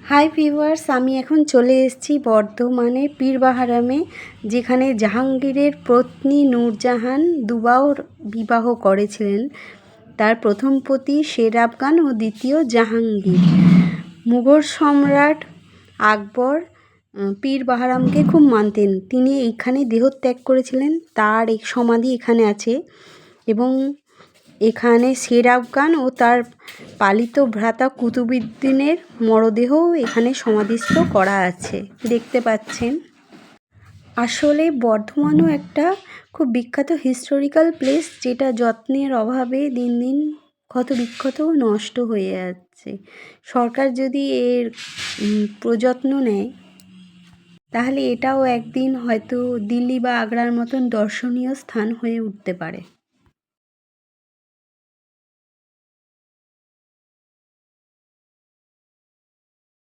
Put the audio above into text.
Hi viewers, আমি এখন চলে এসেছি বর্ধমানে পীরবাহারামে, যেখানে জাহাঙ্গীরের পত্নী নূরজাহান দুবার বিবাহ করেছিলেন। তার প্রথম পতি শের আফগান ও দ্বিতীয় জাহাঙ্গীর। মুঘল সম্রাট আকবর পীরবাহারামকে খুব মানতেন। তিনি এইখানে দেহত্যাগ করেছিলেন। তার এক সমাধি এখানে আছে এবং এখানে শের আফগান ও তার পালিত ভ্রাতা কুতুবউদ্দিনের মরদেহও এখানে সমাধিস্থ করা আছে, দেখতে পাচ্ছেন। আসলে বর্ধমানও একটা খুব বিখ্যাত হিস্টোরিক্যাল প্লেস, যেটা যত্নের অভাবে দিন দিন ক্ষত বিক্ষত ও নষ্ট হয়ে যাচ্ছে। সরকার যদি এর প্রযত্ন নেয় তাহলে এটাও একদিন হয়তো দিল্লি বা আগ্রার মতন দর্শনীয় স্থান হয়ে উঠতে পারে।